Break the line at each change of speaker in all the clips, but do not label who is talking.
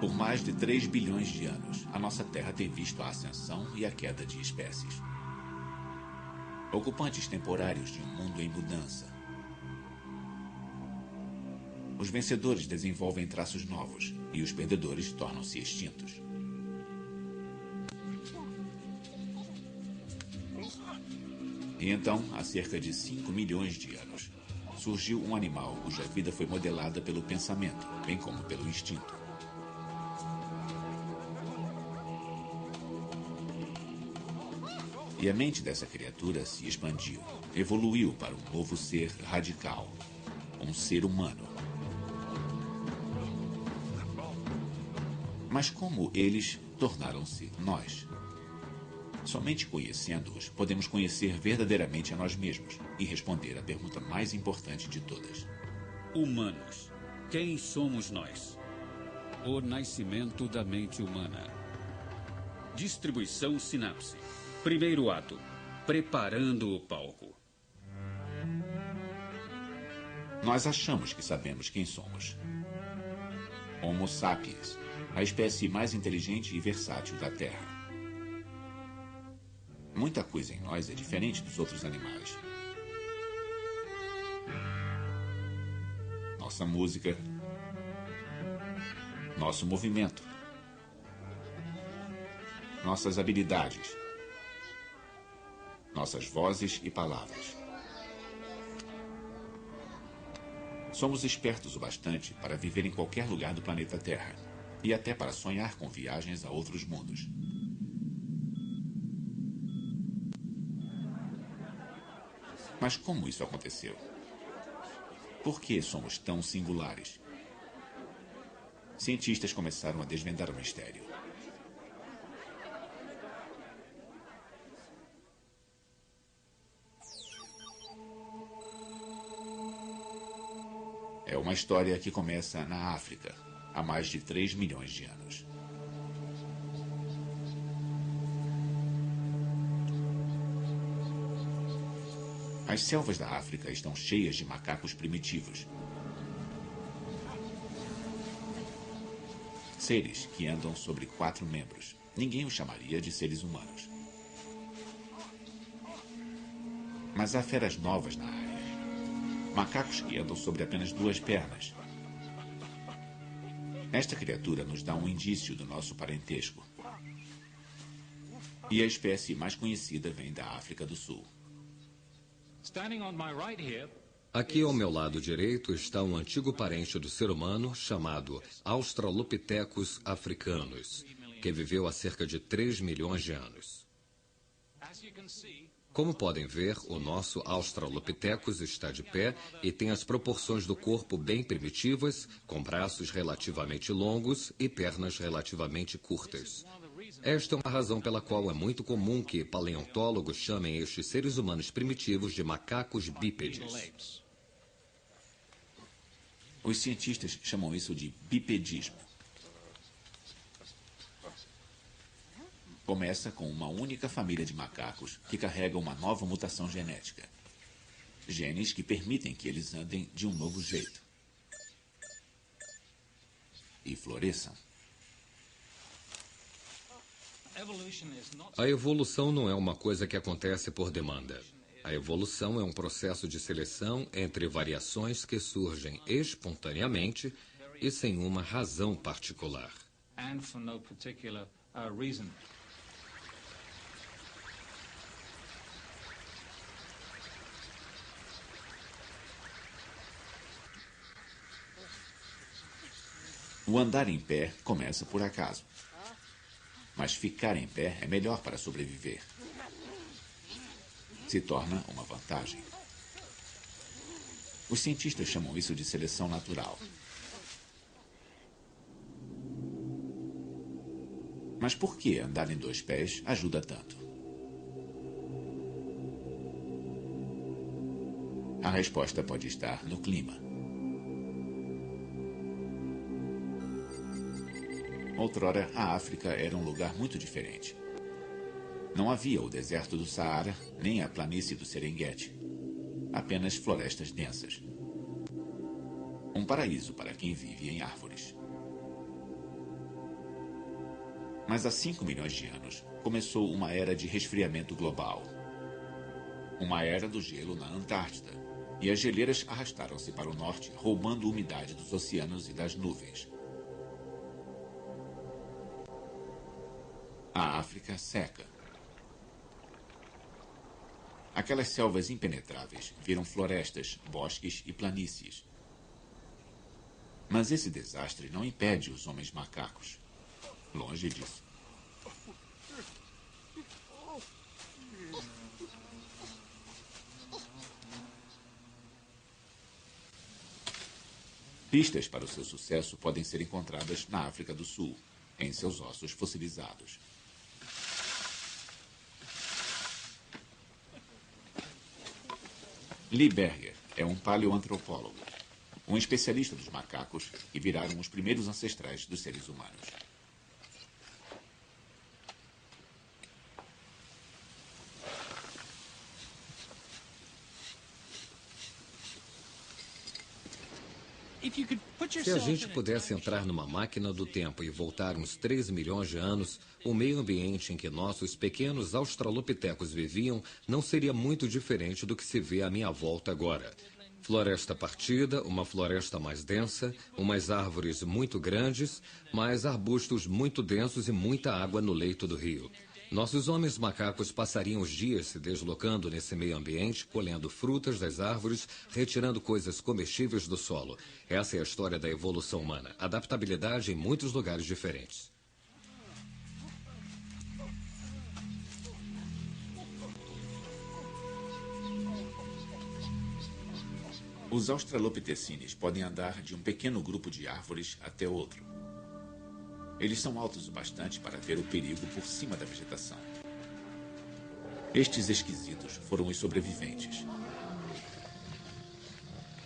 Por mais de 3 bilhões de anos, a nossa Terra tem visto a ascensão e a queda de espécies. Ocupantes temporários de um mundo em mudança. Os vencedores desenvolvem traços novos e os perdedores tornam-se extintos. E então, há cerca de 5 milhões de anos, surgiu um animal cuja vida foi modelada pelo pensamento, bem como pelo instinto. E a mente dessa criatura se expandiu, evoluiu para um novo ser radical, um ser humano. Mas como eles tornaram-se nós? Somente conhecendo-os, podemos conhecer verdadeiramente a nós mesmos e responder à pergunta mais importante de todas.
Humanos. Quem somos nós? O nascimento da mente humana. Distribuição sinapse. Primeiro ato. Preparando o palco.
Nós achamos que sabemos quem somos. Homo sapiens, a espécie mais inteligente e versátil da Terra. Muita coisa em nós é diferente dos outros animais. Nossa música, nosso movimento, nossas habilidades, nossas vozes e palavras. Somos espertos o bastante para viver em qualquer lugar do planeta Terra e até para sonhar com viagens a outros mundos. Mas como isso aconteceu? Por que somos tão singulares? Cientistas começaram a desvendar o mistério. É uma história que começa na África, há mais de 3 milhões de anos. As selvas da África estão cheias de macacos primitivos. Seres que andam sobre 4 membros. Ninguém os chamaria de seres humanos. Mas há feras novas na área. Macacos que andam sobre apenas 2 pernas. Esta criatura nos dá um indício do nosso parentesco. E a espécie mais conhecida vem da África do Sul.
Aqui ao meu lado direito está um antigo parente do ser humano chamado Australopithecus africanus, que viveu há cerca de 3 milhões de anos. Como podem ver, o nosso Australopithecus está de pé e tem as proporções do corpo bem primitivas, com braços relativamente longos e pernas relativamente curtas. Esta é uma razão pela qual é muito comum que paleontólogos chamem estes seres humanos primitivos de macacos bípedes.
Os cientistas chamam isso de bipedismo. Começa com uma única família de macacos que carrega uma nova mutação genética. Genes que permitem que eles andem de um novo jeito. E floresçam.
A evolução não é uma coisa que acontece por demanda. A evolução é um processo de seleção entre variações que surgem espontaneamente e sem uma razão particular.
O andar em pé começa por acaso. Mas ficar em pé é melhor para sobreviver. Se torna uma vantagem. Os cientistas chamam isso de seleção natural. Mas por que andar em 2 pés ajuda tanto? A resposta pode estar no clima. Outrora, a África era um lugar muito diferente. Não havia o deserto do Saara, nem a planície do Serengeti. Apenas florestas densas. Um paraíso para quem vive em árvores. Mas há 5 milhões de anos começou uma era de resfriamento global. Uma era do gelo na Antártida. E as geleiras arrastaram-se para o norte, roubando umidade dos oceanos e das nuvens. A África seca. Aquelas selvas impenetráveis viram florestas, bosques e planícies. Mas esse desastre não impede os homens macacos. Longe disso. Pistas para o seu sucesso podem ser encontradas na África do Sul, em seus ossos fossilizados. Lee Berger é um paleoantropólogo, um especialista dos macacos que viraram os primeiros ancestrais dos seres humanos.
Se a gente pudesse entrar numa máquina do tempo e voltar uns 3 milhões de anos, o meio ambiente em que nossos pequenos australopitecos viviam não seria muito diferente do que se vê à minha volta agora. Floresta partida, uma floresta mais densa, umas árvores muito grandes, mais arbustos muito densos e muita água no leito do rio. Nossos homens macacos passariam os dias se deslocando nesse meio ambiente, colhendo frutas das árvores, retirando coisas comestíveis do solo. Essa é a história da evolução humana. Adaptabilidade em muitos lugares diferentes.
Os australopitecines podem andar de um pequeno grupo de árvores até outro. Eles são altos o bastante para ver o perigo por cima da vegetação. Estes esquisitos foram os sobreviventes.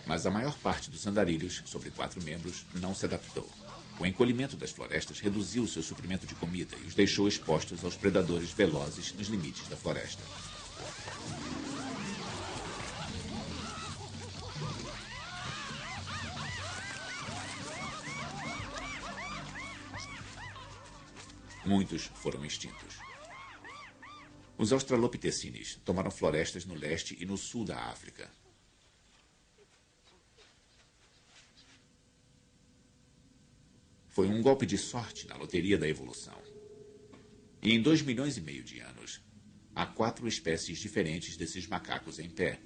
Mas a maior parte dos andarilhos, sobre 4 membros, não se adaptou. O encolhimento das florestas reduziu seu suprimento de comida e os deixou expostos aos predadores velozes nos limites da floresta. Muitos foram extintos. Os australopitecines tomaram florestas no leste e no sul da África. Foi um golpe de sorte na loteria da evolução. E em 2,5 milhões de anos, há 4 espécies diferentes desses macacos em pé,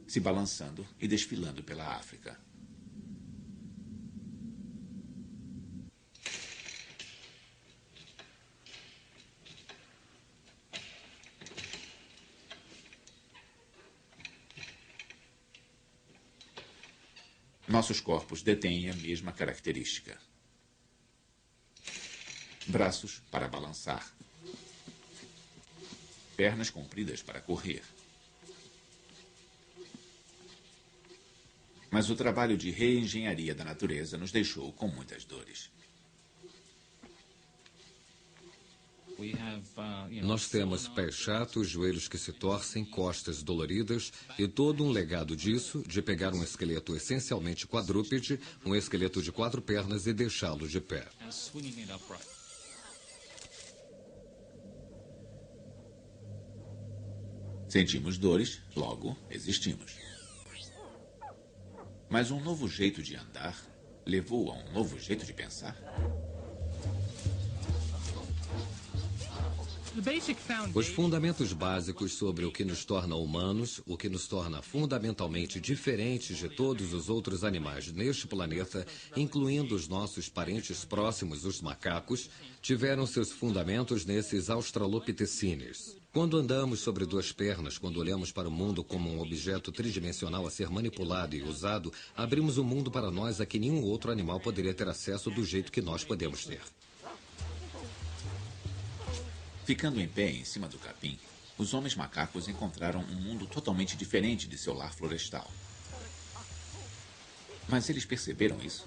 se balançando e desfilando pela África. Nossos corpos detêm a mesma característica. Braços para balançar. Pernas compridas para correr. Mas o trabalho de reengenharia da natureza nos deixou com muitas dores.
Nós temos pés chatos, joelhos que se torcem, costas doloridas e todo um legado disso, de pegar um esqueleto essencialmente quadrúpede, um esqueleto de 4 pernas e deixá-lo de pé.
Sentimos dores, logo existimos. Mas um novo jeito de andar levou a um novo jeito de pensar?
Os fundamentos básicos sobre o que nos torna humanos, o que nos torna fundamentalmente diferentes de todos os outros animais neste planeta, incluindo os nossos parentes próximos, os macacos, tiveram seus fundamentos nesses australopitecines. Quando andamos sobre 2 pernas, quando olhamos para o mundo como um objeto tridimensional a ser manipulado e usado, abrimos um mundo para nós a que nenhum outro animal poderia ter acesso do jeito que nós podemos ter.
Ficando em pé em cima do capim, os homens macacos encontraram um mundo totalmente diferente de seu lar florestal. Mas eles perceberam isso?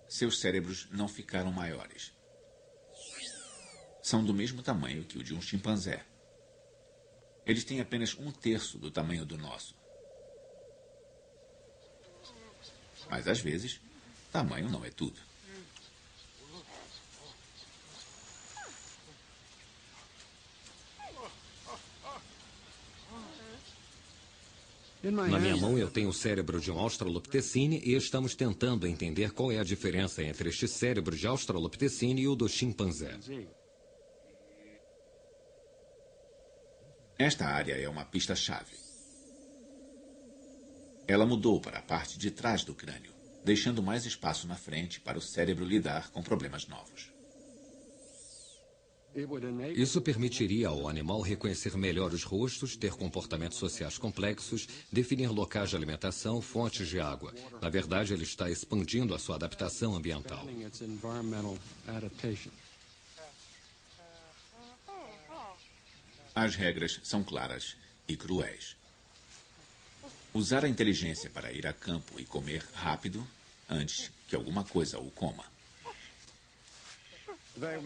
Seus cérebros não ficaram maiores. São do mesmo tamanho que o de um chimpanzé. Eles têm apenas 1/3 do tamanho do nosso. Mas, às vezes, Tamanho não é tudo.
Na minha mão eu tenho o cérebro de um Australopithecine e estamos tentando entender qual é a diferença entre este cérebro de Australopithecine e o do chimpanzé.
Esta área é uma pista-chave. Ela mudou para a parte de trás do crânio, deixando mais espaço na frente para o cérebro lidar com problemas novos.
Isso permitiria ao animal reconhecer melhor os rostos, ter comportamentos sociais complexos, definir locais de alimentação, fontes de água. Na verdade, ele está expandindo a sua adaptação ambiental.
As regras são claras e cruéis. Usar a inteligência para ir a campo e comer rápido antes que alguma coisa o coma.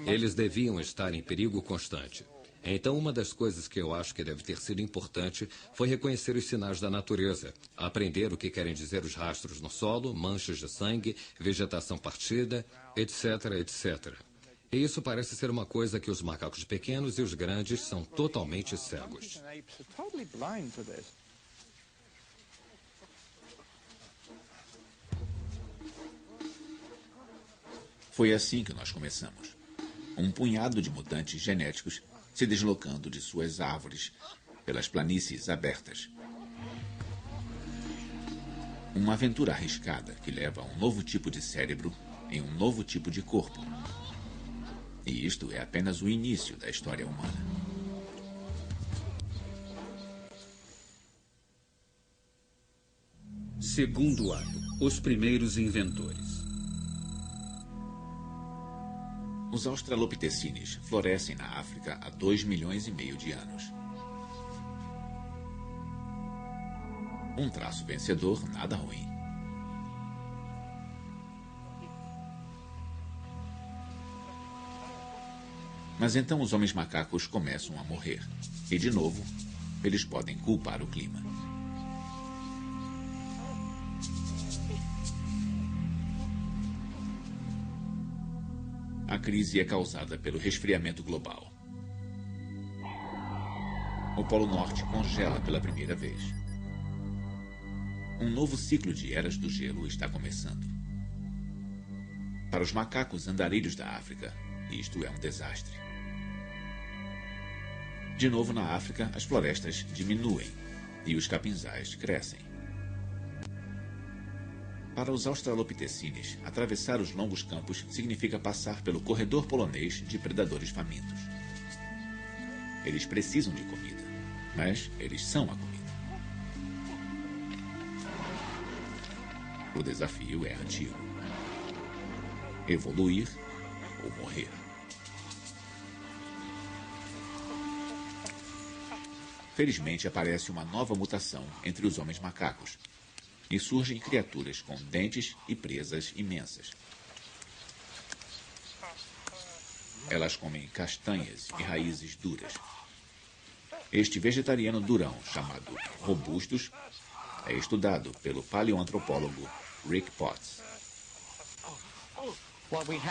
Eles deviam estar em perigo constante. Então, uma das coisas que eu acho que deve ter sido importante foi reconhecer os sinais da natureza, aprender o que querem dizer os rastros no solo, manchas de sangue, vegetação partida, etc, etc. E isso parece ser uma coisa que os macacos pequenos e os grandes são totalmente cegos.
Foi assim que nós começamos. Um punhado de mutantes genéticos se deslocando de suas árvores pelas planícies abertas. Uma aventura arriscada que leva a um novo tipo de cérebro em um novo tipo de corpo. E isto é apenas o início da história humana.
Segundo ato, os primeiros inventores.
Os australopithecines florescem na África há 2,5 milhões de anos. Um traço vencedor, nada ruim. Mas então os homens macacos começam a morrer. E, de novo, eles podem culpar o clima. A crise é causada pelo resfriamento global. O Polo Norte congela pela primeira vez. Um novo ciclo de eras do gelo está começando. Para os macacos andarilhos da África, isto é um desastre. De novo na África, as florestas diminuem e os capinzais crescem. Para os australopithecines, atravessar os longos campos significa passar pelo corredor polonês de predadores famintos. Eles precisam de comida, mas eles são a comida. O desafio é antigo. Evoluir ou morrer. Felizmente aparece uma nova mutação entre os homens macacos. E surgem criaturas com dentes e presas imensas. Elas comem castanhas e raízes duras. Este vegetariano durão, chamado robustus, é estudado pelo paleoantropólogo Rick Potts.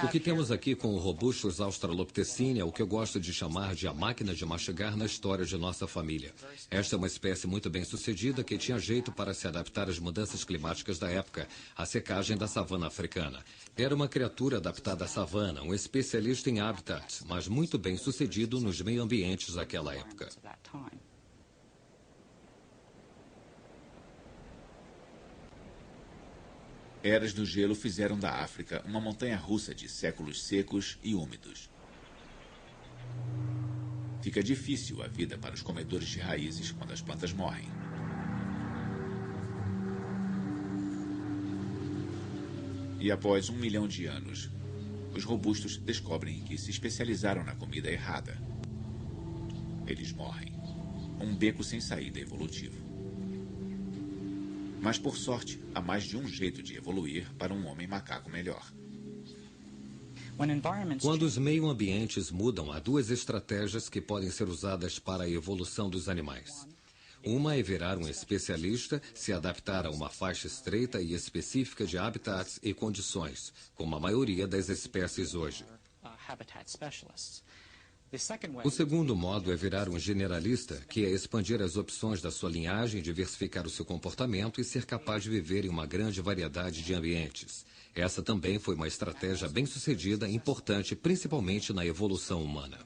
O que temos aqui com o Robustus australopithecine é o que eu gosto de chamar de a máquina de mastigar na história de nossa família. Esta é uma espécie muito bem sucedida que tinha jeito para se adaptar às mudanças climáticas da época, a secagem da savana africana. Era uma criatura adaptada à savana, um especialista em habitats, mas muito bem sucedido nos meio-ambientes daquela época.
Eras do gelo fizeram da África uma montanha-russa de séculos secos e úmidos. Fica difícil a vida para os comedores de raízes quando as plantas morrem. E após 1 milhão de anos, os robustos descobrem que se especializaram na comida errada. Eles morrem. Um beco sem saída evolutivo. Mas, por sorte, há mais de um jeito de evoluir para um homem macaco melhor.
Quando os meio-ambientes mudam, há duas estratégias que podem ser usadas para a evolução dos animais. Uma é virar um especialista, se adaptar a uma faixa estreita e específica de habitats e condições, como a maioria das espécies hoje. O segundo modo é virar um generalista, que é expandir as opções da sua linhagem, diversificar o seu comportamento e ser capaz de viver em uma grande variedade de ambientes. Essa também foi uma estratégia bem-sucedida e importante, principalmente na evolução humana.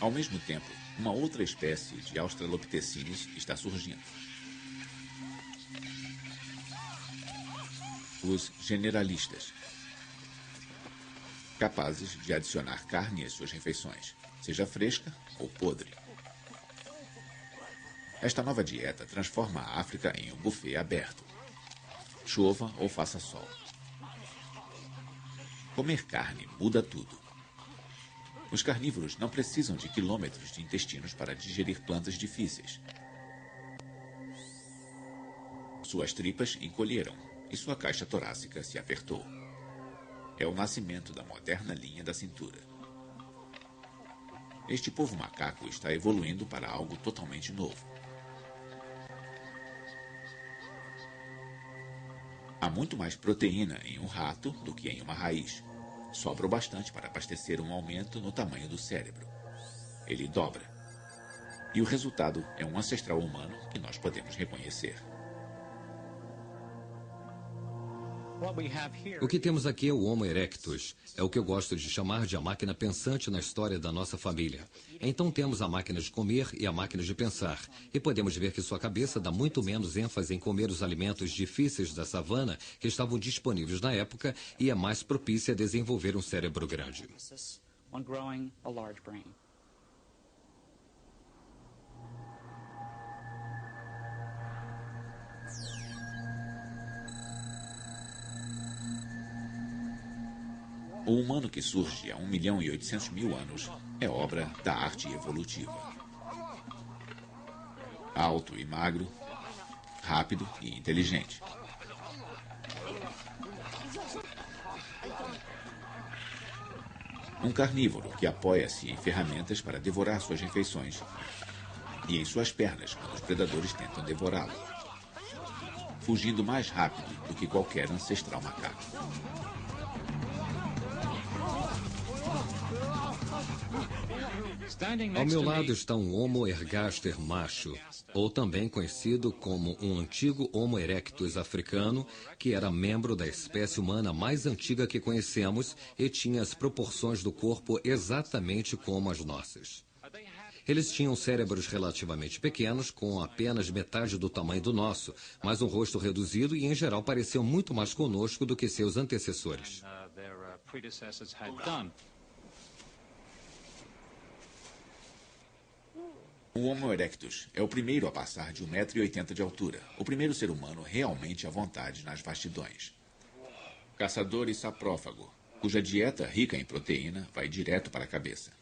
Ao mesmo tempo, uma outra espécie de australopithecines está surgindo. Os generalistas, capazes de adicionar carne às suas refeições, seja fresca ou podre. Esta nova dieta transforma a África em um buffet aberto, chova ou faça sol. Comer carne muda tudo. Os carnívoros não precisam de quilômetros de intestinos para digerir plantas difíceis. Suas tripas encolheram e sua caixa torácica se apertou. É o nascimento da moderna linha da cintura. Este povo macaco está evoluindo para algo totalmente novo. Há muito mais proteína em um rato do que em uma raiz. Sobra o bastante para abastecer um aumento no tamanho do cérebro. Ele dobra. E o resultado é um ancestral humano que nós podemos reconhecer.
O que temos aqui é o Homo erectus. É o que eu gosto de chamar de a máquina pensante na história da nossa família. Então temos a máquina de comer e a máquina de pensar. E podemos ver que sua cabeça dá muito menos ênfase em comer os alimentos difíceis da savana que estavam disponíveis na época e é mais propícia a desenvolver um cérebro grande.
O humano que surge há 1.800.000 anos é obra da arte evolutiva. Alto e magro, rápido e inteligente. Um carnívoro que apoia-se em ferramentas para devorar suas refeições e em suas pernas quando os predadores tentam devorá-lo, fugindo mais rápido do que qualquer ancestral macaco.
Ao meu lado está um Homo ergaster macho, ou também conhecido como um antigo Homo erectus africano, que era membro da espécie humana mais antiga que conhecemos e tinha as proporções do corpo exatamente como as nossas. Eles tinham cérebros relativamente pequenos, com apenas metade do tamanho do nosso, mas um rosto reduzido e, em geral, pareciam muito mais conosco do que seus antecessores.
O Homo erectus é o primeiro a passar de 1,80 m de altura, o primeiro ser humano realmente à vontade nas vastidões. Caçador e saprófago, cuja dieta rica em proteína vai direto para a cabeça.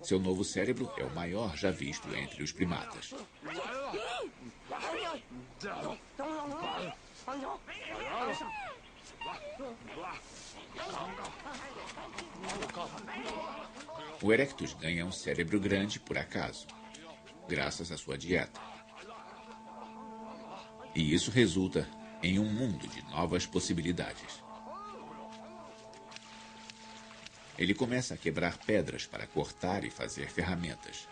Seu novo cérebro é o maior já visto entre os primatas. O Erectus ganha um cérebro grande por acaso, graças à sua dieta. E isso resulta em um mundo de novas possibilidades. Ele começa a quebrar pedras para cortar e fazer ferramentas.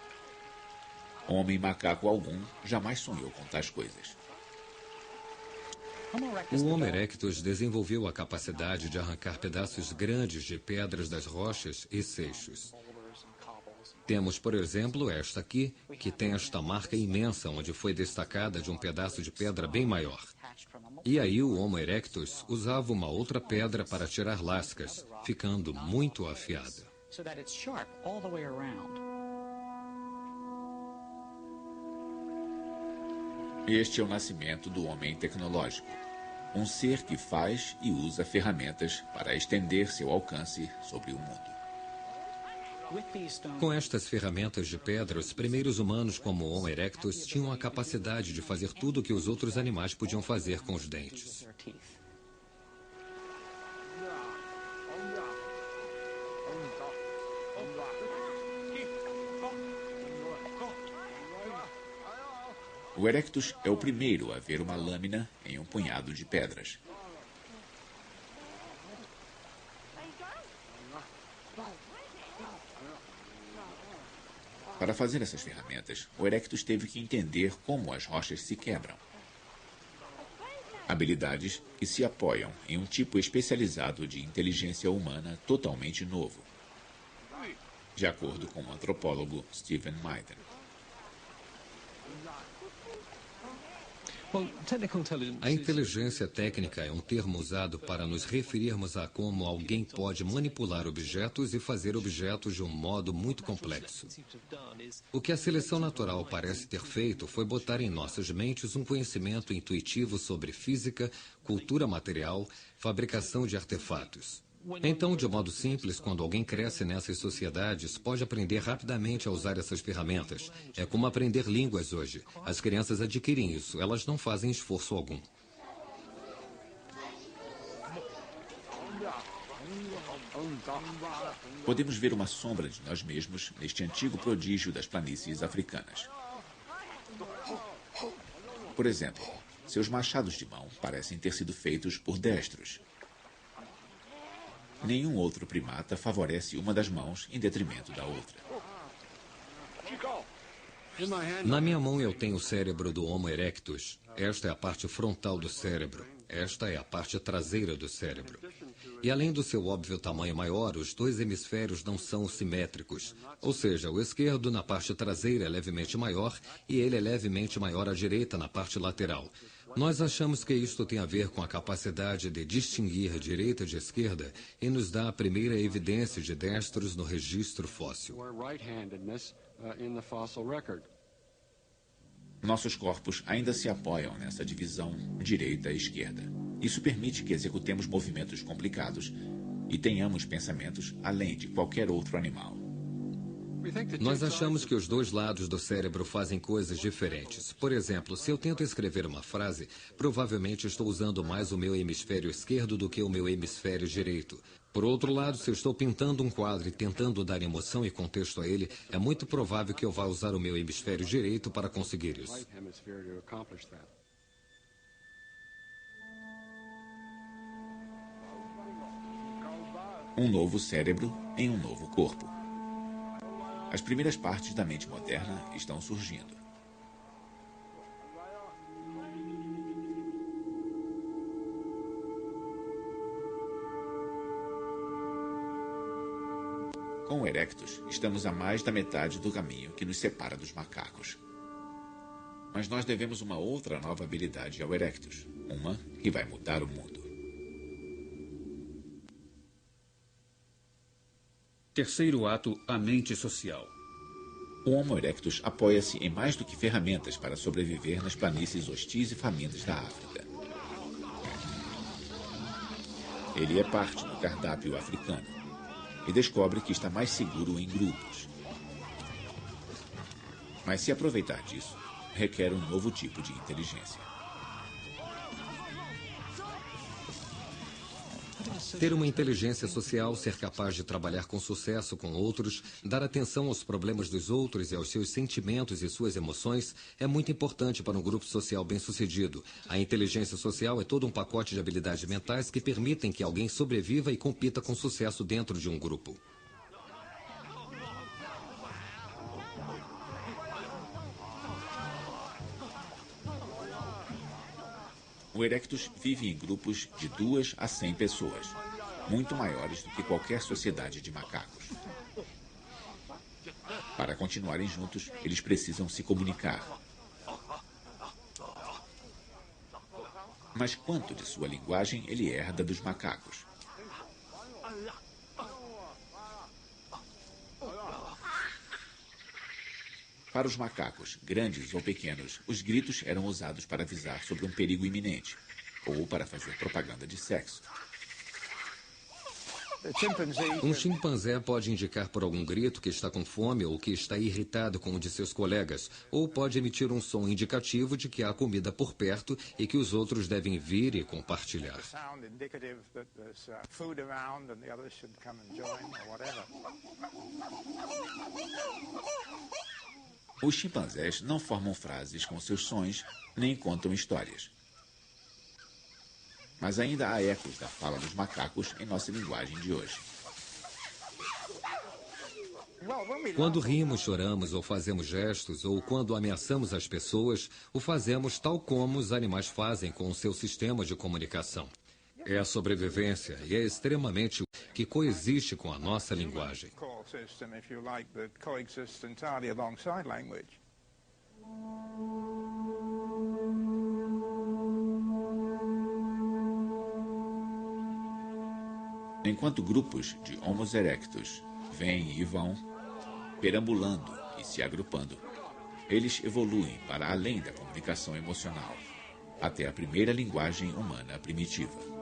Homem macaco algum jamais sonhou com tais coisas.
O Homo erectus desenvolveu a capacidade de arrancar pedaços grandes de pedras das rochas e seixos. Temos, por exemplo, esta aqui, que tem esta marca imensa onde foi destacada de um pedaço de pedra bem maior. E aí o Homo erectus usava uma outra pedra para tirar lascas, ficando muito afiada.
Este é o nascimento do homem tecnológico. Um ser que faz e usa ferramentas para estender seu alcance sobre o mundo.
Com estas ferramentas de pedra, os primeiros humanos como o Homo erectus tinham a capacidade de fazer tudo o que os outros animais podiam fazer com os dentes.
O Erectus é o primeiro a ver uma lâmina em um punhado de pedras. Para fazer essas ferramentas, o Erectus teve que entender como as rochas se quebram. Habilidades que se apoiam em um tipo especializado de inteligência humana totalmente novo, de acordo com o antropólogo Stephen Maiden.
A inteligência técnica é um termo usado para nos referirmos a como alguém pode manipular objetos e fazer objetos de um modo muito complexo. O que a seleção natural parece ter feito foi botar em nossas mentes um conhecimento intuitivo sobre física, cultura material, fabricação de artefatos. Então, de modo simples, quando alguém cresce nessas sociedades, pode aprender rapidamente a usar essas ferramentas. É como aprender línguas hoje. As crianças adquirem isso, elas não fazem esforço algum.
Podemos ver uma sombra de nós mesmos neste antigo prodígio das planícies africanas. Por exemplo, seus machados de mão parecem ter sido feitos por destros. Nenhum outro primata favorece uma das mãos em detrimento da outra.
Na minha mão eu tenho o cérebro do Homo erectus. Esta é a parte frontal do cérebro. Esta é a parte traseira do cérebro. E além do seu óbvio tamanho maior, os dois hemisférios não são simétricos. Ou seja, o esquerdo na parte traseira é levemente maior e ele é levemente maior à direita na parte lateral. Nós achamos que isto tem a ver com a capacidade de distinguir direita de esquerda e nos dá a primeira evidência de destros no registro fóssil.
Nossos corpos ainda se apoiam nessa divisão direita e esquerda. Isso permite que executemos movimentos complicados e tenhamos pensamentos além de qualquer outro animal.
Nós achamos que os dois lados do cérebro fazem coisas diferentes. Por exemplo, se eu tento escrever uma frase, provavelmente estou usando mais o meu hemisfério esquerdo do que o meu hemisfério direito. Por outro lado, se eu estou pintando um quadro e tentando dar emoção e contexto a ele, é muito provável que eu vá usar o meu hemisfério direito para conseguir isso.
Um novo cérebro em um novo corpo. As primeiras partes da mente moderna estão surgindo. Com o Erectus, estamos a mais da metade do caminho que nos separa dos macacos. Mas nós devemos uma outra nova habilidade ao Erectus, uma que vai mudar o mundo.
Terceiro ato, a mente social.
O Homo erectus apoia-se em mais do que ferramentas para sobreviver nas planícies hostis e famintas da África. Ele é parte do cardápio africano e descobre que está mais seguro em grupos. Mas se aproveitar disso, requer um novo tipo de inteligência.
Ter uma inteligência social, ser capaz de trabalhar com sucesso com outros, dar atenção aos problemas dos outros e aos seus sentimentos e suas emoções é muito importante para um grupo social bem-sucedido. A inteligência social é todo um pacote de habilidades mentais que permitem que alguém sobreviva e compita com sucesso dentro de um grupo.
O Erectus vive em grupos de 2 a 100 pessoas, muito maiores do que qualquer sociedade de macacos. Para continuarem juntos, eles precisam se comunicar. Mas quanto de sua linguagem ele herda dos macacos? Para os macacos, grandes ou pequenos, os gritos eram usados para avisar sobre um perigo iminente ou para fazer propaganda de sexo.
Um chimpanzé pode indicar por algum grito que está com fome ou que está irritado com um de seus colegas, ou pode emitir um som indicativo de que há comida por perto e que os outros devem vir e compartilhar.
Os chimpanzés não formam frases com seus sons, nem contam histórias. Mas ainda há ecos da fala dos macacos em nossa linguagem de hoje.
Quando rimos, choramos ou fazemos gestos, ou quando ameaçamos as pessoas, o fazemos tal como os animais fazem com o seu sistema de comunicação. É a sobrevivência e é extremamente que coexiste com a nossa linguagem.
Enquanto grupos de Homo erectus vêm e vão, perambulando e se agrupando, eles evoluem para além da comunicação emocional, até a primeira linguagem humana primitiva.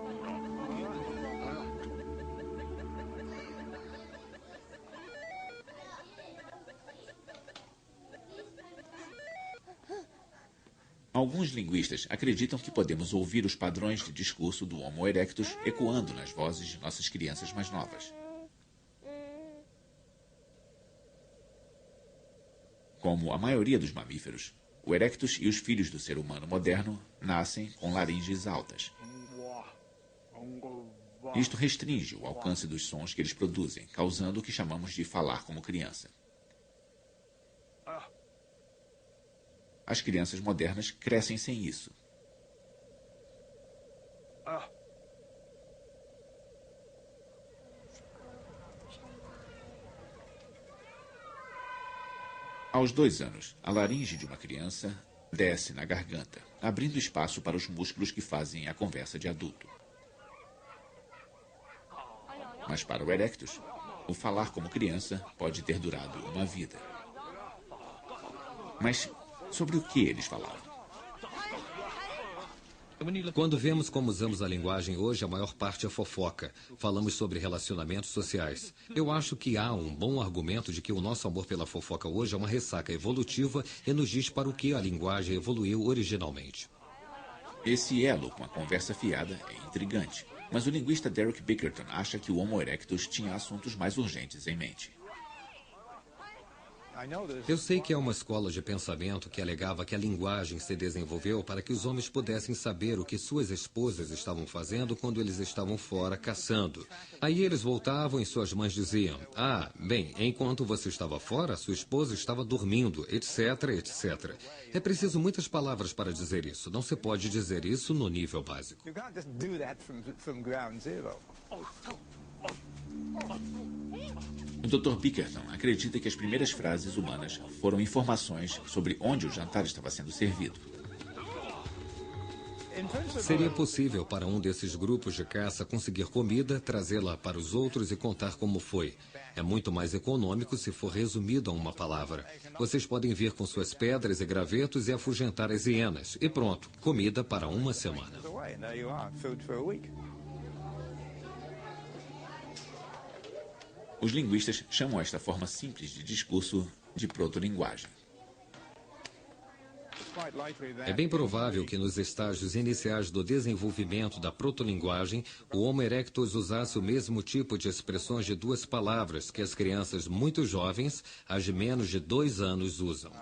Alguns linguistas acreditam que podemos ouvir os padrões de discurso do Homo erectus ecoando nas vozes de nossas crianças mais novas. Como a maioria dos mamíferos, o erectus e os filhos do ser humano moderno nascem com laringes altas. Isto restringe o alcance dos sons que eles produzem, causando o que chamamos de falar como criança. As crianças modernas crescem sem isso. Aos 2 anos, a laringe de uma criança desce na garganta, abrindo espaço para os músculos que fazem a conversa de adulto. Mas para o erectus, o falar como criança pode ter durado uma vida. Mas sobre o que eles falavam?
Quando vemos como usamos a linguagem hoje, a maior parte é fofoca. Falamos sobre relacionamentos sociais. Eu acho que há um bom argumento de que o nosso amor pela fofoca hoje é uma ressaca evolutiva e nos diz para o que a linguagem evoluiu originalmente.
Esse elo com a conversa fiada é intrigante, mas o linguista Derek Bickerton acha que o Homo erectus tinha assuntos mais urgentes em mente.
Eu sei que há uma escola de pensamento que alegava que a linguagem se desenvolveu para que os homens pudessem saber o que suas esposas estavam fazendo quando eles estavam fora caçando. Aí eles voltavam e suas mães diziam: "Ah, bem, enquanto você estava fora, sua esposa estava dormindo, etc, etc." É preciso muitas palavras para dizer isso. Não se pode dizer isso no nível básico.
O Dr. Bickerton acredita que as primeiras frases humanas foram informações sobre onde o jantar estava sendo servido.
Seria possível para um desses grupos de caça conseguir comida, trazê-la para os outros e contar como foi. É muito mais econômico se for resumido a uma palavra. Vocês podem vir com suas pedras e gravetos e afugentar as hienas. E pronto, comida para uma semana.
Os linguistas chamam esta forma simples de discurso de protolinguagem.
É bem provável que nos estágios iniciais do desenvolvimento da protolinguagem, o Homo erectus usasse o mesmo tipo de expressões de 2 palavras que as crianças muito jovens, as de menos de 2 anos, usam.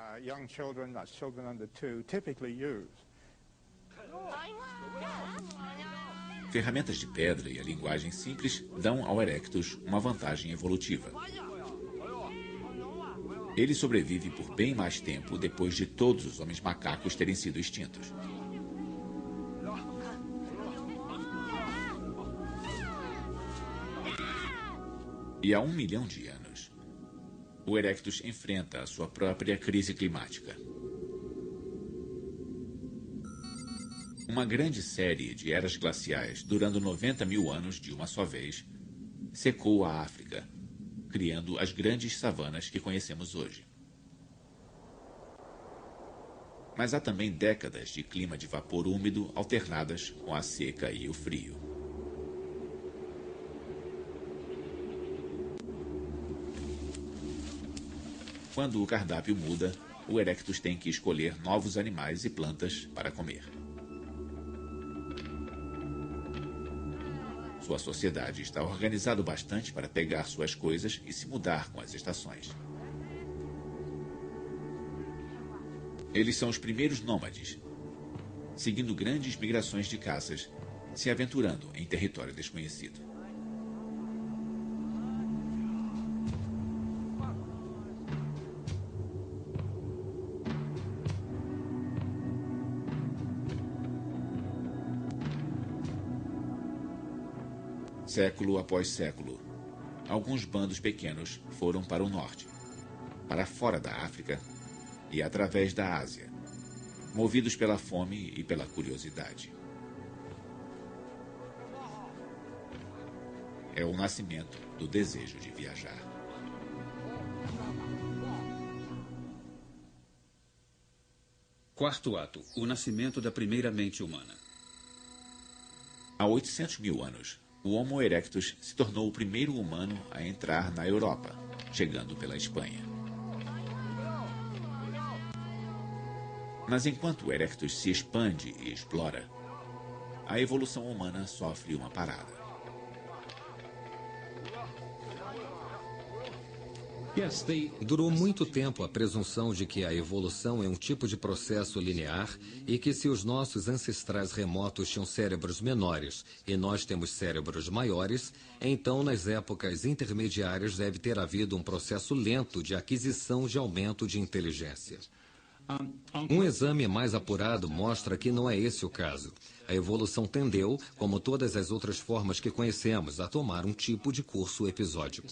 Ferramentas de pedra e a linguagem simples dão ao erectus uma vantagem evolutiva. Ele sobrevive por bem mais tempo depois de todos os homens macacos terem sido extintos. E há 1 milhão de anos, o erectus enfrenta a sua própria crise climática. Uma grande série de eras glaciais, durando 90 mil anos de uma só vez, secou a África, criando as grandes savanas que conhecemos hoje. Mas há também décadas de clima de vapor úmido alternadas com a seca e o frio. Quando o cardápio muda, o Erectus tem que escolher novos animais e plantas para comer. Sua sociedade está organizada bastante para pegar suas coisas e se mudar com as estações. Eles são os primeiros nômades, seguindo grandes migrações de caças, se aventurando em território desconhecido. Século após século, alguns bandos pequenos foram para o norte, para fora da África e através da Ásia, movidos pela fome e pela curiosidade. É o nascimento do desejo de viajar.
Quarto ato, o nascimento da primeira mente humana.
Há 800 mil anos, o Homo erectus se tornou o primeiro humano a entrar na Europa, chegando pela Espanha. Mas enquanto o Erectus se expande e explora, a evolução humana sofre uma parada.
Durou muito tempo a presunção de que a evolução é um tipo de processo linear e que se os nossos ancestrais remotos tinham cérebros menores e nós temos cérebros maiores, então nas épocas intermediárias deve ter havido um processo lento de aquisição de aumento de inteligência. Um exame mais apurado mostra que não é esse o caso. A evolução tendeu, como todas as outras formas que conhecemos, a tomar um tipo de curso episódico.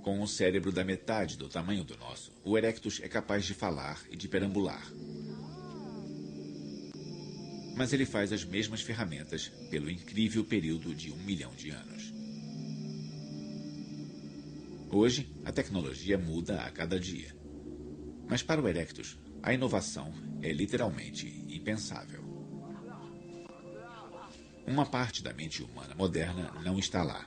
Com um cérebro da metade do tamanho do nosso, o Erectus é capaz de falar e de perambular. Mas ele faz as mesmas ferramentas pelo incrível período de 1 milhão de anos. Hoje, a tecnologia muda a cada dia. Mas para o Erectus, a inovação é literalmente impensável. Uma parte da mente humana moderna não está lá.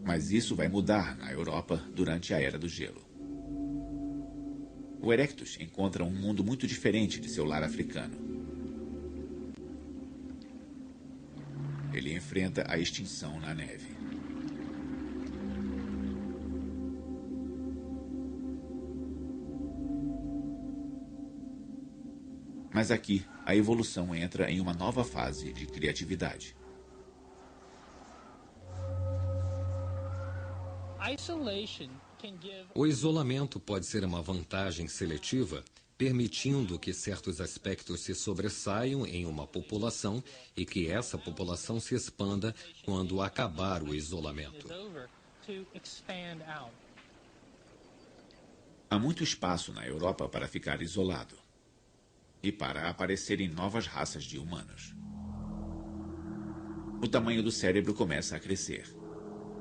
Mas isso vai mudar na Europa durante a Era do Gelo. O Erectus encontra um mundo muito diferente de seu lar africano. Ele enfrenta a extinção na neve. Mas aqui, a evolução entra em uma nova fase de criatividade.
O isolamento pode ser uma vantagem seletiva, permitindo que certos aspectos se sobressaiam em uma população e que essa população se expanda quando acabar o isolamento.
Há muito espaço na Europa para ficar isolado e para aparecerem novas raças de humanos. O tamanho do cérebro começa a crescer.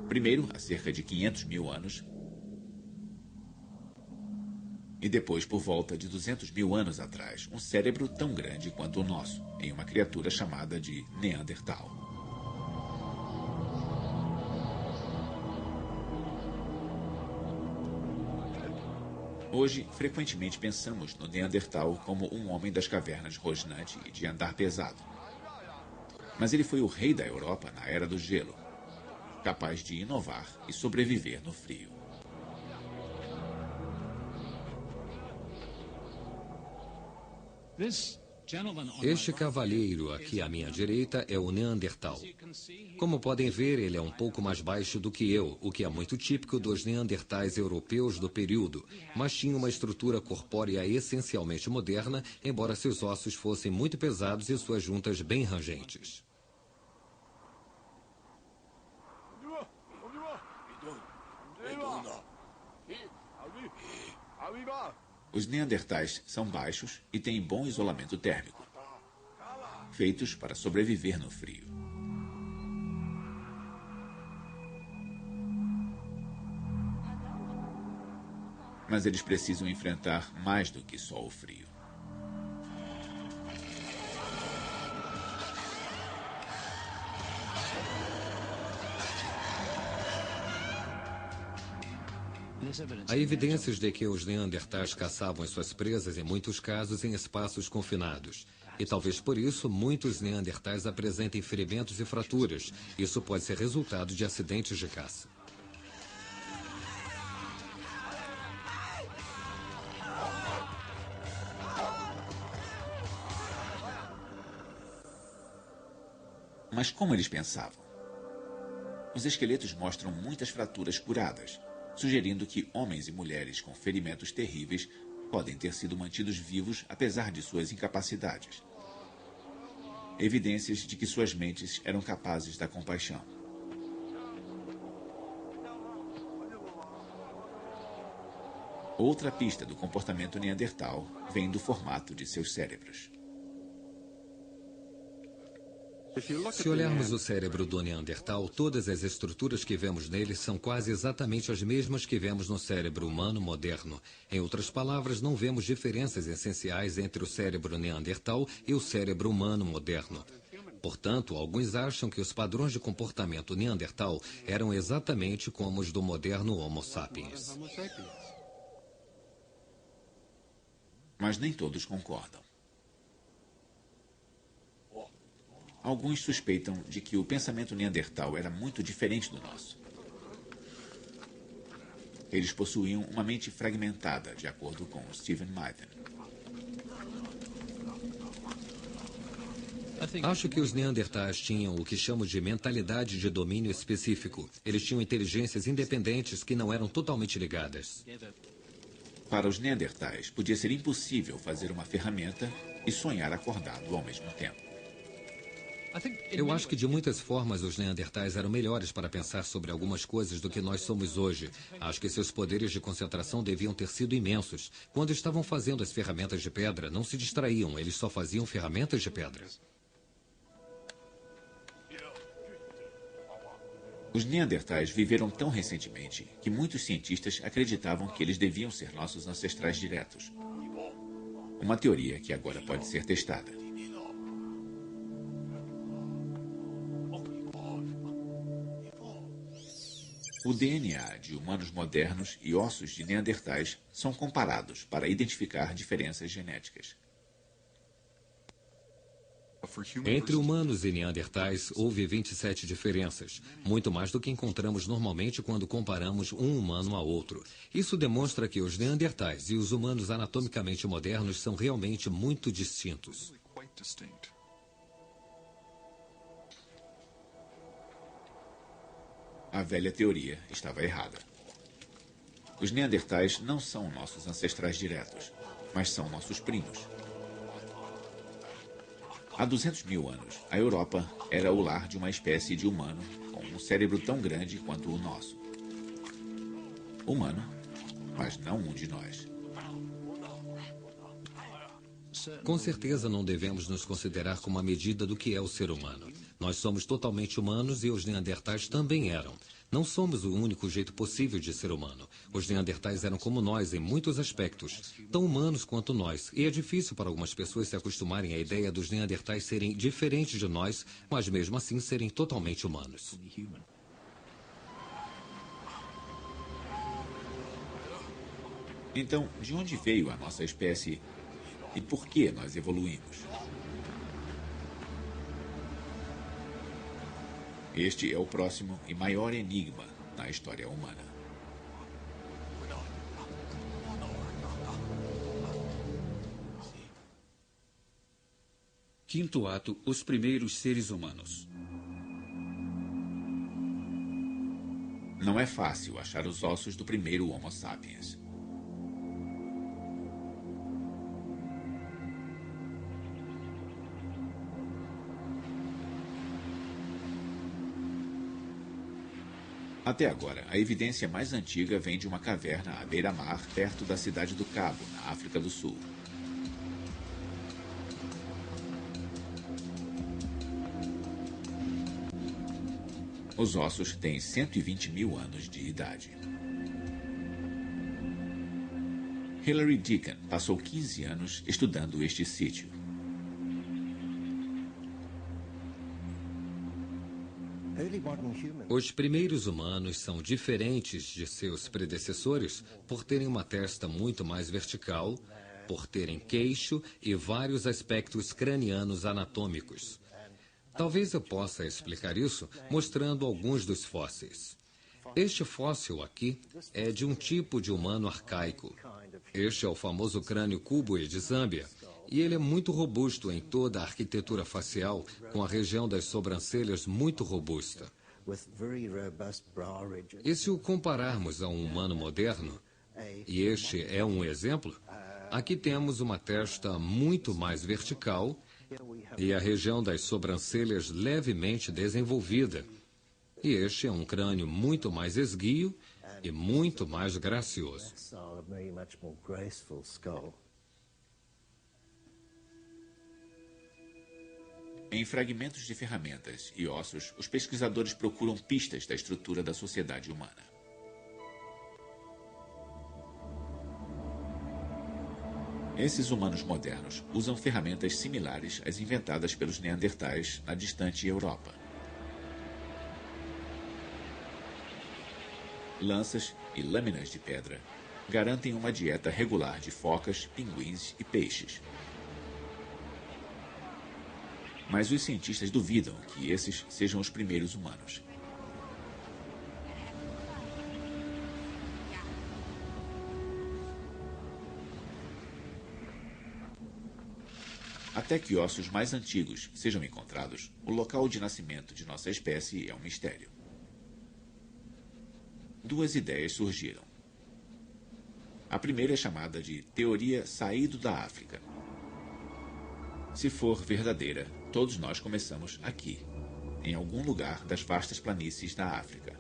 Primeiro, há cerca de 500 mil anos, e depois, por volta de 200 mil anos atrás, um cérebro tão grande quanto o nosso, em uma criatura chamada de Neandertal. Hoje, frequentemente pensamos no Neandertal como um homem das cavernas rosnante e de andar pesado. Mas ele foi o rei da Europa na Era do Gelo, capaz de inovar e sobreviver no frio.
Este cavalheiro aqui à minha direita é o Neandertal. Como podem ver, ele é um pouco mais baixo do que eu, o que é muito típico dos neandertais europeus do período, mas tinha uma estrutura corpórea essencialmente moderna, embora seus ossos fossem muito pesados e suas juntas bem rangentes.
Os neandertais são baixos e têm bom isolamento térmico, feitos para sobreviver no frio. Mas eles precisam enfrentar mais do que só o frio.
Há evidências de que os neandertais caçavam as suas presas, em muitos casos, em espaços confinados. E talvez por isso, muitos neandertais apresentem ferimentos e fraturas. Isso pode ser resultado de acidentes de caça.
Mas como eles pensavam? Os esqueletos mostram muitas fraturas curadas, sugerindo que homens e mulheres com ferimentos terríveis podem ter sido mantidos vivos apesar de suas incapacidades. Evidências de que suas mentes eram capazes da compaixão. Outra pista do comportamento neandertal vem do formato de seus cérebros.
Se olharmos o cérebro do Neandertal, todas as estruturas que vemos nele são quase exatamente as mesmas que vemos no cérebro humano moderno. Em outras palavras, não vemos diferenças essenciais entre o cérebro Neandertal e o cérebro humano moderno. Portanto, alguns acham que os padrões de comportamento Neandertal eram exatamente como os do moderno Homo sapiens.
Mas nem todos concordam. Alguns suspeitam de que o pensamento neandertal era muito diferente do nosso. Eles possuíam uma mente fragmentada, de acordo com Stephen Mythen.
Acho que os neandertais tinham o que chamo de mentalidade de domínio específico. Eles tinham inteligências independentes que não eram totalmente ligadas.
Para os neandertais, podia ser impossível fazer uma ferramenta e sonhar acordado ao mesmo tempo.
Eu acho que de muitas formas os neandertais eram melhores para pensar sobre algumas coisas do que nós somos hoje. Acho que seus poderes de concentração deviam ter sido imensos. Quando estavam fazendo as ferramentas de pedra, não se distraíam, eles só faziam ferramentas de pedra.
Os neandertais viveram tão recentemente que muitos cientistas acreditavam que eles deviam ser nossos ancestrais diretos. Uma teoria que agora pode ser testada. O DNA de humanos modernos e ossos de neandertais são comparados para identificar diferenças genéticas.
Entre humanos e neandertais, houve 27 diferenças, muito mais do que encontramos normalmente quando comparamos um humano a outro. Isso demonstra que os neandertais e os humanos anatomicamente modernos são realmente muito distintos.
A velha teoria estava errada. Os neandertais não são nossos ancestrais diretos, mas são nossos primos. Há 200 mil anos, a Europa era o lar de uma espécie de humano com um cérebro tão grande quanto o nosso. Humano, mas não um de nós.
Com certeza não devemos nos considerar como a medida do que é o ser humano. Nós somos totalmente humanos e os neandertais também eram. Não somos o único jeito possível de ser humano. Os neandertais eram como nós em muitos aspectos, tão humanos quanto nós. E é difícil para algumas pessoas se acostumarem à ideia dos neandertais serem diferentes de nós, mas mesmo assim serem totalmente humanos.
Então, de onde veio a nossa espécie e por que nós evoluímos? Este é o próximo e maior enigma na história humana.
Quinto ato, os primeiros seres humanos.
Não é fácil achar os ossos do primeiro Homo sapiens. Até agora, a evidência mais antiga vem de uma caverna à beira-mar, perto da cidade do Cabo, na África do Sul. Os ossos têm 120 mil anos de idade. Hilary Deacon passou 15 anos estudando este sítio.
Os primeiros humanos são diferentes de seus predecessores por terem uma testa muito mais vertical, por terem queixo e vários aspectos cranianos anatômicos. Talvez eu possa explicar isso mostrando alguns dos fósseis. Este fóssil aqui é de um tipo de humano arcaico. Este é o famoso crânio Kubwe de Zâmbia, e ele é muito robusto em toda a arquitetura facial, com a região das sobrancelhas muito robusta. E se o compararmos a um humano moderno, e este é um exemplo, aqui temos uma testa muito mais vertical e a região das sobrancelhas levemente desenvolvida. E este é um crânio muito mais esguio e muito mais gracioso.
Em fragmentos de ferramentas e ossos, os pesquisadores procuram pistas da estrutura da sociedade humana. Esses humanos modernos usam ferramentas similares às inventadas pelos neandertais na distante Europa. Lanças e lâminas de pedra garantem uma dieta regular de focas, pinguins e peixes. Mas os cientistas duvidam que esses sejam os primeiros humanos. Até que ossos mais antigos sejam encontrados, o local de nascimento de nossa espécie é um mistério. Duas ideias surgiram. A primeira é chamada de teoria saído da África. Se for verdadeira, todos nós começamos aqui, em algum lugar das vastas planícies da África.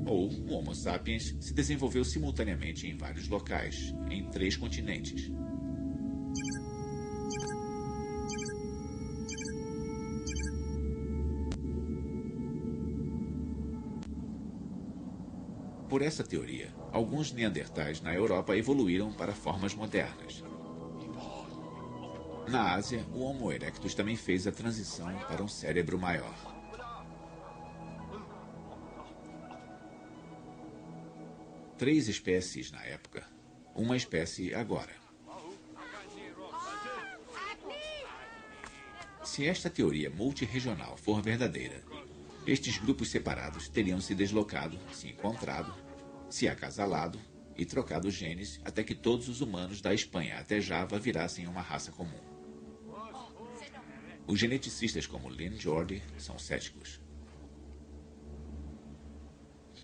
Ou o Homo sapiens se desenvolveu simultaneamente em vários locais, em 3 continentes. Por essa teoria, alguns neandertais na Europa evoluíram para formas modernas. Na Ásia, o Homo erectus também fez a transição para um cérebro maior. Três espécies na época, uma espécie agora. Se esta teoria multirregional for verdadeira, estes grupos separados teriam se deslocado, se encontrado, se acasalado e trocado genes até que todos os humanos da Espanha até Java virassem uma raça comum. Os geneticistas como Lynn Jordi são céticos.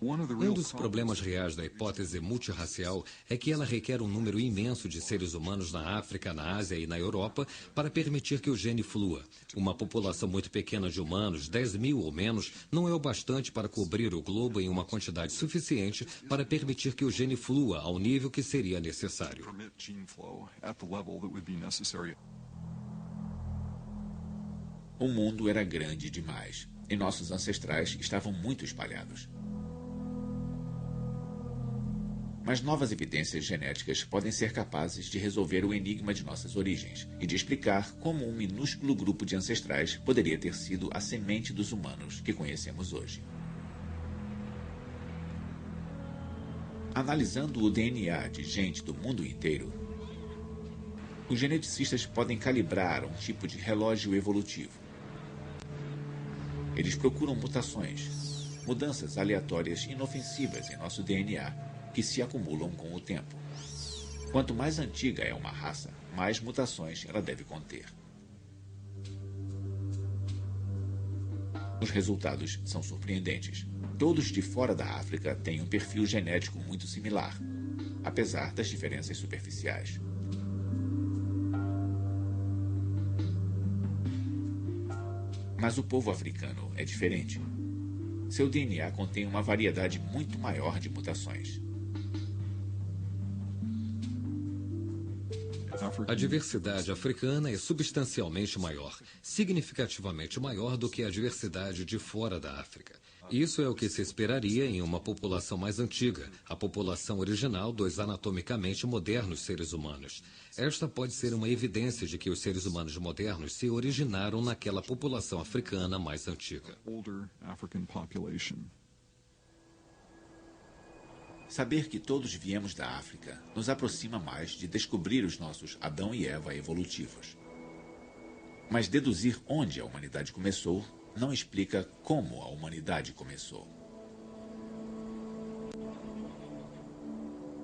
Um dos problemas reais da hipótese multirracial é que ela requer um número imenso de seres humanos na África, na Ásia e na Europa para permitir que o gene flua. Uma população muito pequena de humanos, 10 mil ou menos, não é o bastante para cobrir o globo em uma quantidade suficiente para permitir que o gene flua ao nível que seria necessário.
O mundo era grande demais e nossos ancestrais estavam muito espalhados. Mas novas evidências genéticas podem ser capazes de resolver o enigma de nossas origens e de explicar como um minúsculo grupo de ancestrais poderia ter sido a semente dos humanos que conhecemos hoje. Analisando o DNA de gente do mundo inteiro, os geneticistas podem calibrar um tipo de relógio evolutivo. Eles procuram mutações, mudanças aleatórias inofensivas em nosso DNA, que se acumulam com o tempo. Quanto mais antiga é uma raça, mais mutações ela deve conter. Os resultados são surpreendentes. Todos de fora da África têm um perfil genético muito similar, apesar das diferenças superficiais. Mas o povo africano é diferente. Seu DNA contém uma variedade muito maior de mutações.
A diversidade africana é substancialmente maior, significativamente maior do que a diversidade de fora da África. Isso é o que se esperaria em uma população mais antiga, a população original dos anatomicamente modernos seres humanos. Esta pode ser uma evidência de que os seres humanos modernos se originaram naquela população africana mais antiga.
Saber que todos viemos da África nos aproxima mais de descobrir os nossos Adão e Eva evolutivos. Mas deduzir onde a humanidade começou não explica como a humanidade começou.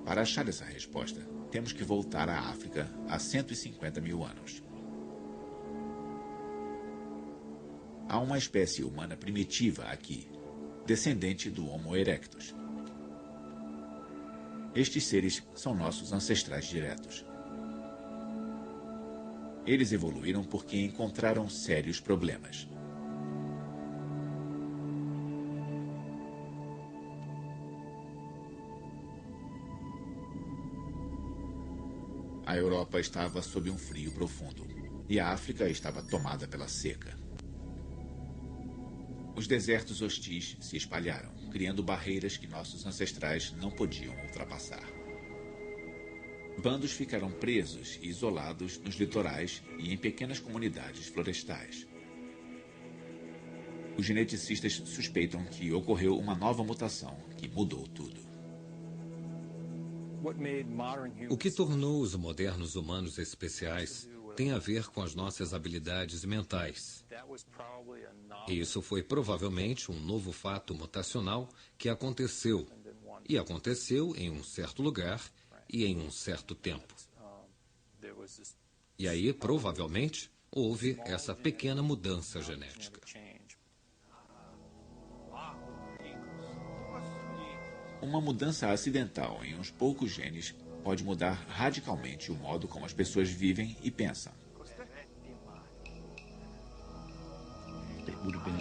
Para achar essa resposta, temos que voltar à África há 150 mil anos. Há uma espécie humana primitiva aqui, descendente do Homo erectus. Estes seres são nossos ancestrais diretos. Eles evoluíram porque encontraram sérios problemas. A Europa estava sob um frio profundo e a África estava tomada pela seca. Os desertos hostis se espalharam, criando barreiras que nossos ancestrais não podiam ultrapassar. Bandos ficaram presos e isolados nos litorais e em pequenas comunidades florestais. Os geneticistas suspeitam que ocorreu uma nova mutação que mudou tudo.
O que tornou os modernos humanos especiais tem a ver com as nossas habilidades mentais. E isso foi provavelmente um novo fato mutacional que aconteceu. E aconteceu em um certo lugar e em um certo tempo. E aí, provavelmente, houve essa pequena mudança genética.
Uma mudança acidental em uns poucos genes pode mudar radicalmente o modo como as pessoas vivem e pensam.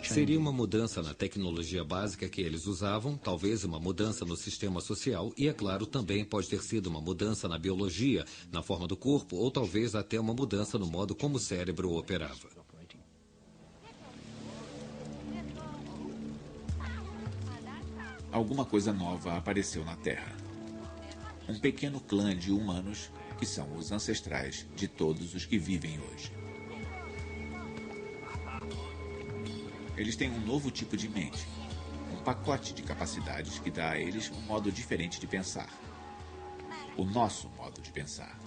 Seria uma mudança na tecnologia básica que eles usavam, talvez uma mudança no sistema social e, é claro, também pode ter sido uma mudança na biologia, na forma do corpo, ou talvez até uma mudança no modo como o cérebro operava.
Alguma coisa nova apareceu na Terra. Um pequeno clã de humanos que são os ancestrais de todos os que vivem hoje. Eles têm um novo tipo de mente, um pacote de capacidades que dá a eles um modo diferente de pensar. O nosso modo de pensar.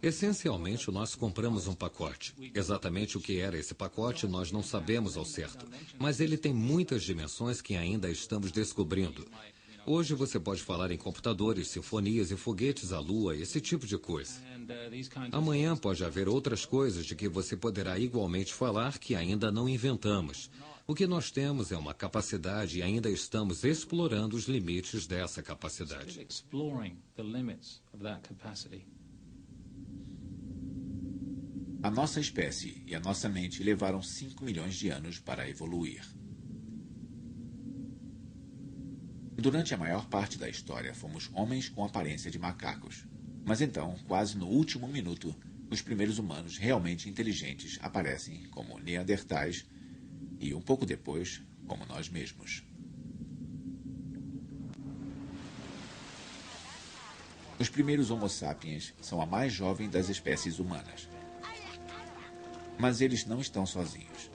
Essencialmente, nós compramos um pacote. Exatamente o que era esse pacote nós não sabemos ao certo, mas ele tem muitas dimensões que ainda estamos descobrindo. Hoje você pode falar em computadores, sinfonias e foguetes à lua, esse tipo de coisa. Amanhã pode haver outras coisas de que você poderá igualmente falar que ainda não inventamos. O que nós temos é uma capacidade e ainda estamos explorando os limites dessa capacidade.
A nossa espécie e a nossa mente levaram 5 milhões de anos para evoluir. Durante a maior parte da história, fomos homens com aparência de macacos. Mas então, quase no último minuto, os primeiros humanos realmente inteligentes aparecem como neandertais e, um pouco depois, como nós mesmos. Os primeiros Homo sapiens são a mais jovem das espécies humanas. Mas eles não estão sozinhos.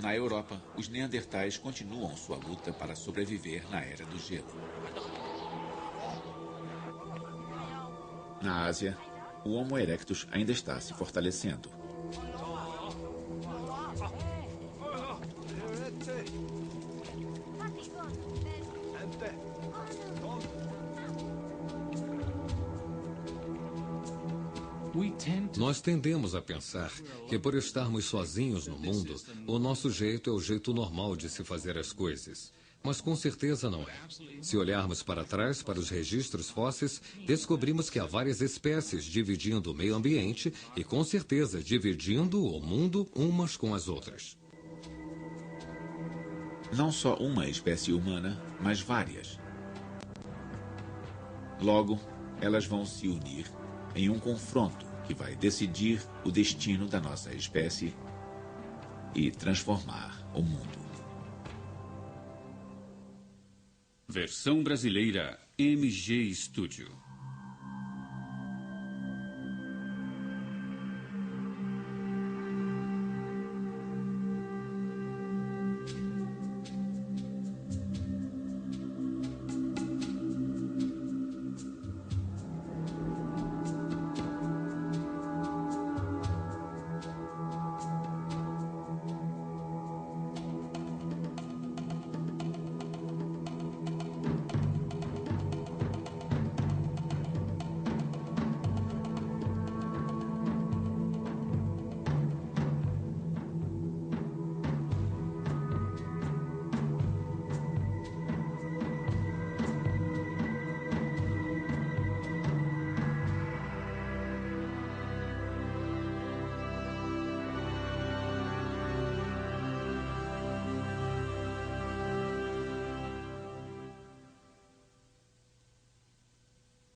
Na Europa, os neandertais continuam sua luta para sobreviver na Era do Gelo. Na Ásia, o Homo erectus ainda está se fortalecendo.
Nós tendemos a pensar que por estarmos sozinhos no mundo, o nosso jeito é o jeito normal de se fazer as coisas. Mas com certeza não é. Se olharmos para trás, para os registros fósseis, descobrimos que há várias espécies dividindo o meio ambiente e, com certeza, dividindo o mundo umas com as outras.
Não só uma espécie humana, mas várias. Logo, elas vão se unir em um confronto que vai decidir o destino da nossa espécie e transformar o mundo.
Versão brasileira MG Studio.